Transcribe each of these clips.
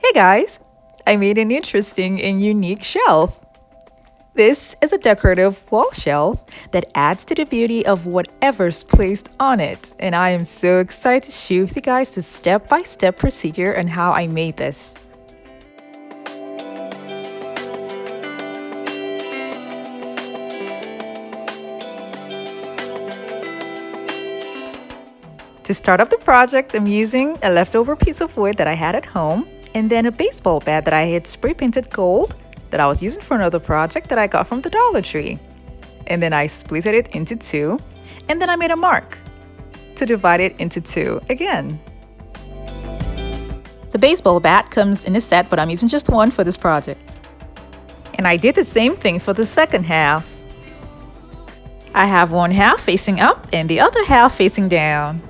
Hey guys! I made an interesting and unique shelf. This is a decorative wall shelf that adds to the beauty of whatever's placed on it. And I am so excited to share with you guys the step-by-step procedure on how I made this. To start off the project, I'm using a leftover piece of wood that I had at home and then a baseball bat that I had spray painted gold that I was using for another project that I got from the Dollar Tree. And then I split it into two, and then I made a mark to divide it into two again. The baseball bat comes in a set, but I'm using just one for this project. And I did the same thing for the second half. I have one half facing up and the other half facing down.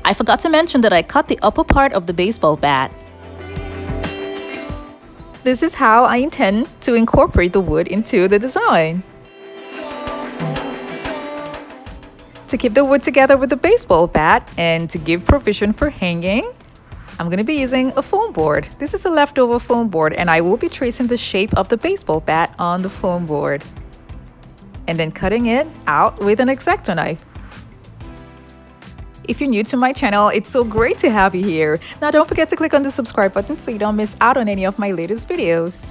I forgot to mention that I cut the upper part of the baseball bat. This is how I intend to incorporate the wood into the design. To keep the wood together with the baseball bat and to give provision for hanging, I'm going to be using a foam board. This is a leftover foam board, and I will be tracing the shape of the baseball bat on the foam board and then cutting it out with an X-Acto knife. If you're new to my channel, it's so great to have you here. Now don't forget to click on the subscribe button so you don't miss out on any of my latest videos.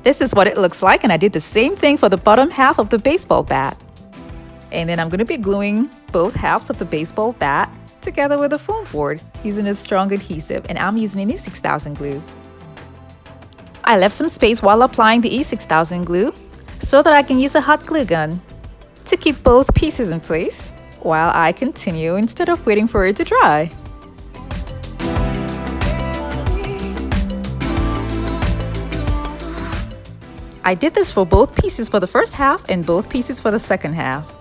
This is what it looks like, and I did the same thing for the bottom half of the baseball bat. And then I'm going to be gluing both halves of the baseball bat together with a foam board using a strong adhesive, and I'm using an E6000 glue. I left some space while applying the E6000 glue so that I can use a hot glue gun to keep both pieces in place while I continue instead of waiting for it to dry. I did this for both pieces for the first half and both pieces for the second half.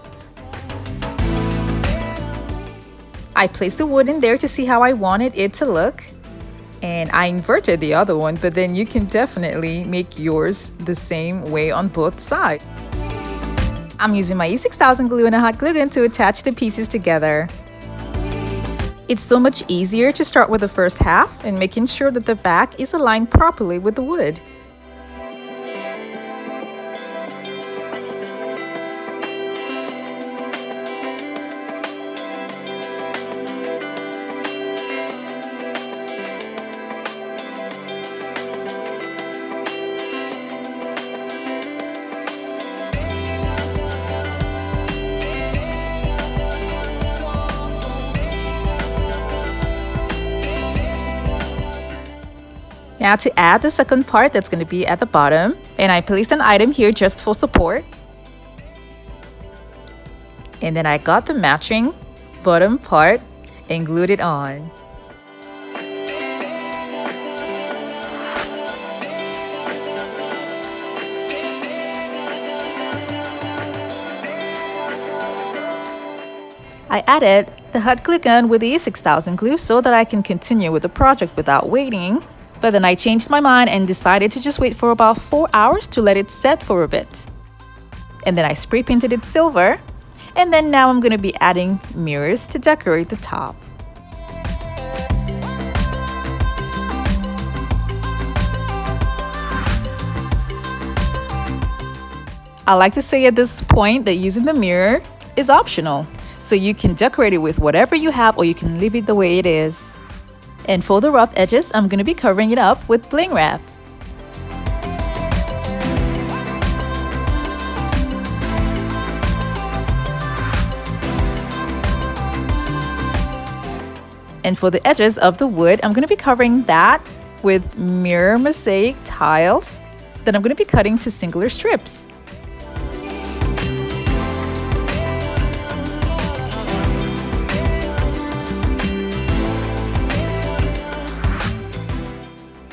I placed the wood in there to see how I wanted it to look, and I inverted the other one, but then you can definitely make yours the same way on both sides. I'm using my E6000 glue and a hot glue gun to attach the pieces together. It's so much easier to start with the first half and making sure that the back is aligned properly with the wood. Now to add the second part that's going to be at the bottom, and I placed an item here just for support. And then I got the matching bottom part and glued it on. I added the hot glue gun with the E6000 glue so that I can continue with the project without waiting. But then I changed my mind and decided to just wait for about 4 hours to let it set for a bit. And then I spray painted it silver. And then now I'm going to be adding mirrors to decorate the top. I like to say at this point that using the mirror is optional. So you can decorate it with whatever you have, or you can leave it the way it is. And for the rough edges, I'm going to be covering it up with bling wrap. And for the edges of the wood, I'm going to be covering that with mirror mosaic tiles that I'm going to be cutting to singular strips.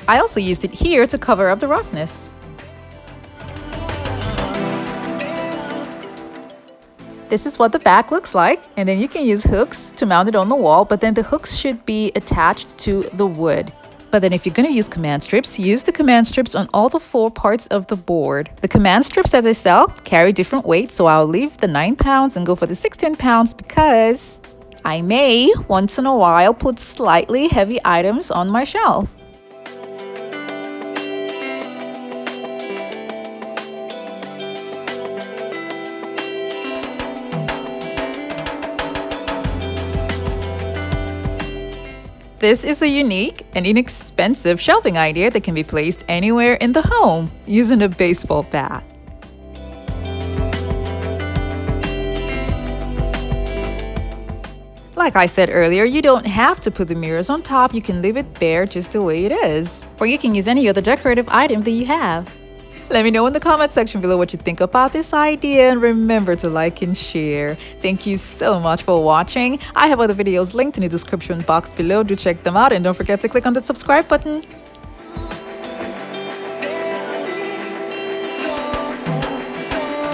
I also used it here to cover up the roughness. This is what the back looks like, and then you can use hooks to mount it on the wall, but then the hooks should be attached to the wood. But then if you're going to use command strips, use the command strips on all the 4 parts of the board. The command strips that they sell carry different weights, so I'll leave the 9 pounds and go for the 16 pounds because I may, once in a while, put slightly heavy items on my shelf. This is a unique and inexpensive shelving idea that can be placed anywhere in the home using a baseball bat. Like I said earlier, you don't have to put the mirrors on top. You can leave it bare just the way it is. Or you can use any other decorative item that you have. Let me know in the comment section below what you think about this idea, and remember to like and share. Thank you so much for watching. I have other videos linked in the description box below. Do check them out, and don't forget to click on the subscribe button.